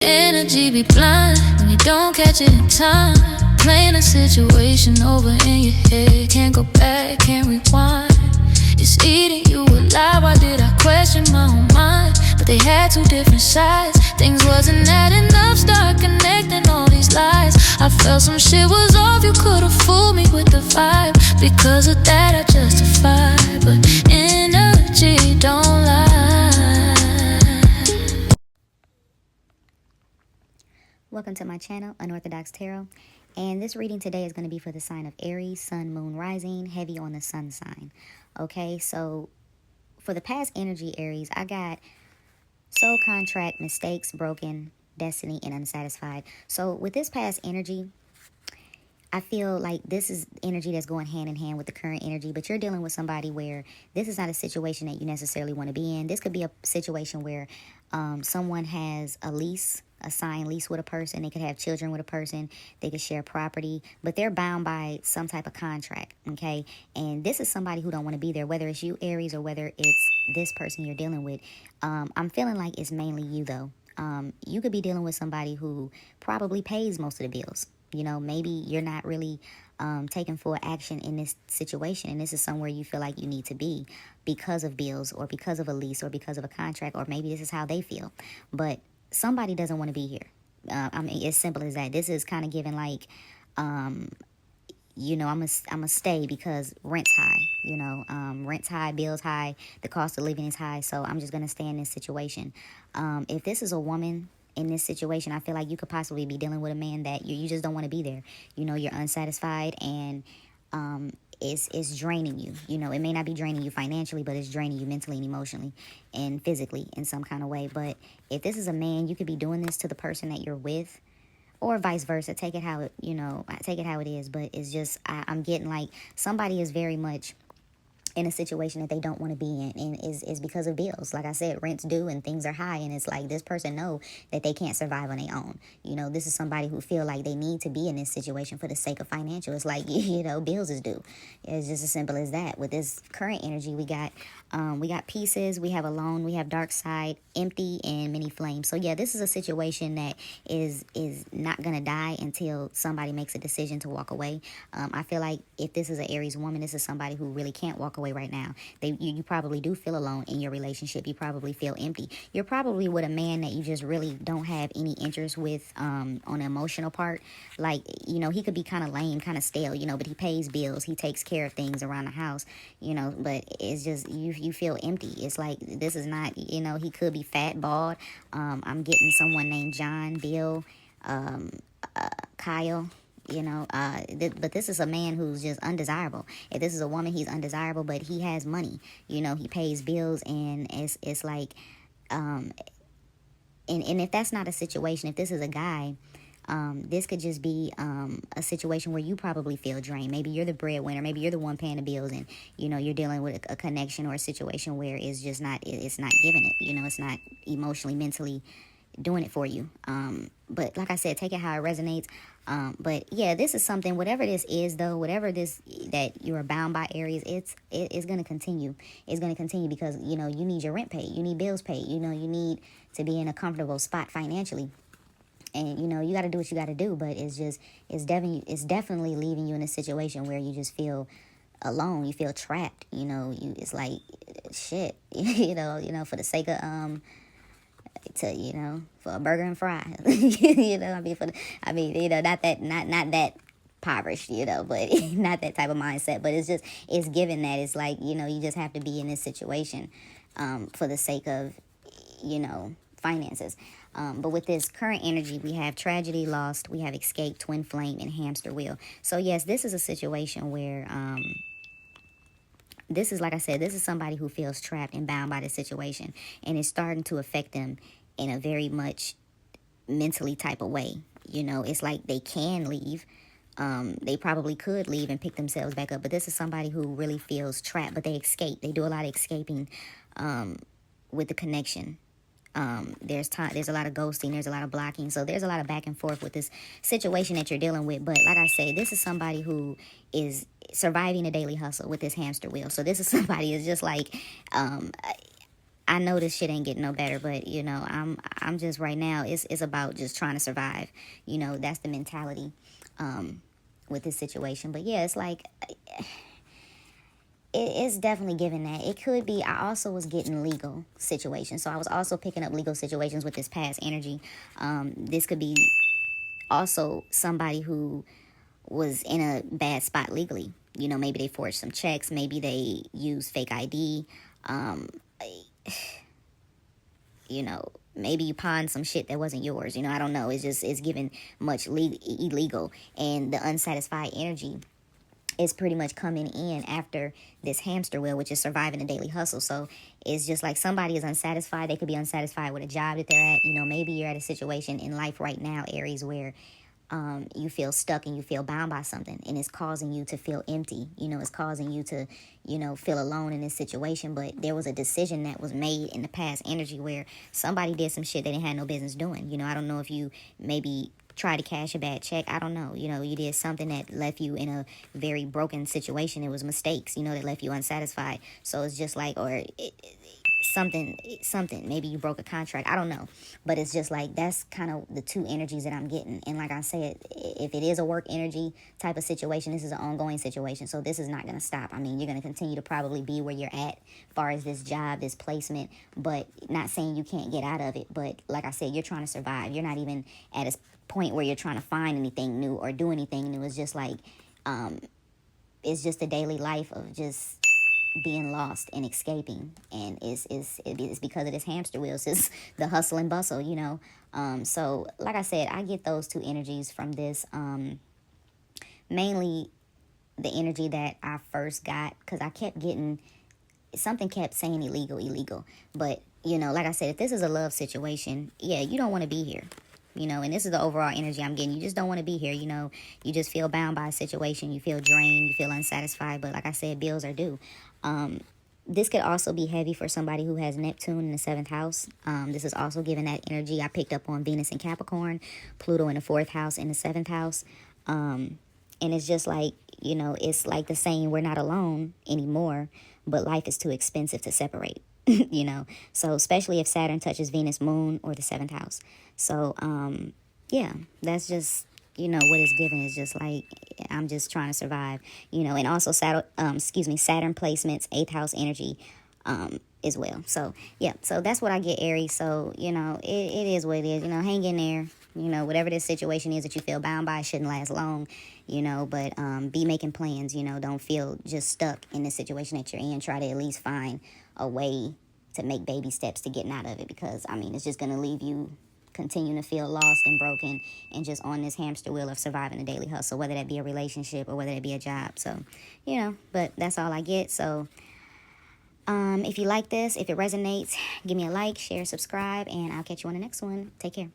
Energy be blind when you don't catch it in time. Playing a situation over in your head. Can't go back, can't rewind. It's eating you alive. Why did I question my own mind? But they had two different sides. Things wasn't adding up. Start connecting all these lies. I felt some shit was off. You could've fooled me with the vibe. Because of that I justify. But energy don't lie. Welcome to my channel, Unorthodox Tarot, and this reading today is going to be for the sign of Aries, Sun, Moon, Rising, heavy on the Sun sign. Okay, so for the past energy, Aries, I got soul contract, mistakes, broken, destiny, and unsatisfied. So with this past energy, I feel like this is energy that's going hand in hand with the current energy, but you're dealing with somebody where this is not a situation that you necessarily want to be in. This could be a situation where someone has a signed lease with a person. They could have children with a person. They could share property, but they're bound by some type of contract, okay? And this is somebody who don't want to be there, whether it's you, Aries, or whether it's this person you're dealing with. I'm feeling like it's mainly you, though. You could be dealing with somebody who probably pays most of the bills. You know, maybe you're not really taking full action in this situation, and this is somewhere you feel like you need to be because of bills or because of a lease or because of a contract, or maybe this is how they feel. But somebody doesn't want to be here. I mean, as simple as that. This is kind of giving like, you know, I'm a stay because rent's high. You know, rent's high, bills high, the cost of living is high, so I'm just going to stay in this situation. If this is a woman in this situation, I feel like you could possibly be dealing with a man that you just don't want to be there. You know, you're unsatisfied, and it's draining you. You know, it may not be draining you financially, but it's draining you mentally and emotionally and physically in some kind of way. But if this is a man, you could be doing this to the person that you're with, or vice versa. Take it how it, you know, take it how it is. But it's just, I'm getting like somebody is very much in a situation that they don't want to be in, and is because of bills. Like I said, rent's due and things are high, and it's like this person know that they can't survive on their own. You know, this is somebody who feel like they need to be in this situation for the sake of financial. It's like, you know, bills is due. It's just as simple as that. With this current energy, we got pieces, we have alone, we have dark side, empty, and many flames. So yeah, this is a situation that is not gonna die until somebody makes a decision to walk away. I feel like if this is an Aries woman, this is somebody who really can't walk away right now. You probably do feel alone in your relationship. You probably feel empty. You're probably with a man that you just really don't have any interest with on the emotional part. Like, you know, he could be kind of lame, kind of stale, you know, but he pays bills. He takes care of things around the house, you know, but it's just, you feel empty. It's like, this is not, you know, he could be fat, bald. I'm getting someone named John, Bill, Kyle. You know, but this is a man who's just undesirable. If this is a woman, he's undesirable, but he has money. You know, he pays bills, and it's like, and if that's not a situation, if this is a guy, this could just be a situation where you probably feel drained. Maybe you're the breadwinner. Maybe you're the one paying the bills, and you know you're dealing with a connection or a situation where it's just not. It's not giving it. You know, it's not emotionally, mentally doing it for you. But like I said, take it how it resonates. But yeah, this is something, whatever this is though, whatever this that you are bound by, Aries, it's going to continue. It's going to continue because, you know, you need your rent paid, you need bills paid, you know, you need to be in a comfortable spot financially. And, you know, you got to do what you got to do, but it's definitely leaving you in a situation where you just feel alone, you feel trapped, you know, it's like shit, you know, for the sake of to, you know, for a burger and fries, you know, you know, not that impoverished, you know, but not that type of mindset, but it's given that it's like, you know, you just have to be in this situation, for the sake of, you know, finances. But with this current energy, we have tragedy, lost, we have escape, twin flame, and hamster wheel. So yes, this is a situation where, this is, like I said, this is somebody who feels trapped and bound by the situation, and it's starting to affect them in a very much mentally type of way. You know, it's like they can leave. They probably could leave and pick themselves back up, but this is somebody who really feels trapped, but they escape. They do a lot of escaping with the connection. There's a lot of ghosting, there's a lot of blocking, so there's a lot of back and forth with this situation that you're dealing with. But like I say, this is somebody who is surviving a daily hustle with this hamster wheel. So this is somebody who's just like, I know this shit ain't getting no better, but you know, I'm just right now. It's about just trying to survive. You know, that's the mentality with this situation. But yeah, it's like it's definitely given that. It could be. I also was getting legal situations, so I was also picking up legal situations with this past energy. This could be also somebody who was in a bad spot legally. You know, maybe they forged some checks, maybe they used fake ID. You know, maybe you pawned some shit that wasn't yours. You know, I don't know. It's given much illegal, and the unsatisfied energy is pretty much coming in after this hamster wheel, which is surviving a daily hustle. So it's just like somebody is unsatisfied. They could be unsatisfied with a job that they're at. You know, maybe you're at a situation in life right now, Aries, where you feel stuck and you feel bound by something, and it's causing you to feel empty. You know, it's causing you to, you know, feel alone in this situation. But there was a decision that was made in the past energy where somebody did some shit they didn't have no business doing. You know, I don't know if you maybe try to cash a bad check. I don't know. You know, you did something that left you in a very broken situation. It was mistakes, you know, that left you unsatisfied. So it's just like, or something, maybe you broke a contract. I don't know. But it's just like, that's kind of the two energies that I'm getting. And like I said, if it is a work energy type of situation, this is an ongoing situation. So this is not going to stop. I mean, you're going to continue to probably be where you're at as far as this job, this placement, but not saying you can't get out of it. But like I said, you're trying to survive. You're not even at a point where you're trying to find anything new or do anything new. It's just like, it's just a daily life of just being lost and escaping, and it's because of this hamster wheel. It's the hustle and bustle, you know. So like I said, I get those two energies from this. Mainly the energy that I first got, because I kept getting something, kept saying illegal. But you know, like I said, if this is a love situation, yeah, you don't want to be here. You know, and this is the overall energy I'm getting. You just don't want to be here. You know, you just feel bound by a situation. You feel drained. You feel unsatisfied. But like I said, bills are due. This could also be heavy for somebody who has Neptune in the 7th house. This is also giving that energy. I picked up on Venus in Capricorn, Pluto in the 4th house, in the 7th house. And it's just like, you know, it's like the saying, we're not alone anymore, but life is too expensive to separate. You know, so especially if Saturn touches Venus, Moon, or the 7th house. So, yeah, that's just, you know, what it's given is just like, I'm just trying to survive, you know, and also Saturn placements, 8th house energy, as well. So, yeah, so that's what I get, Aries. So, you know, it is what it is, you know, hang in there. You know, whatever this situation is that you feel bound by, shouldn't last long, you know, but be making plans, you know, don't feel just stuck in the situation that you're in. Try to at least find a way to make baby steps to getting out of it, because, I mean, it's just going to leave you continuing to feel lost and broken and just on this hamster wheel of surviving a daily hustle, whether that be a relationship or whether that be a job. So, you know, but that's all I get. So, if you like this, if it resonates, give me a like, share, subscribe, and I'll catch you on the next one. Take care.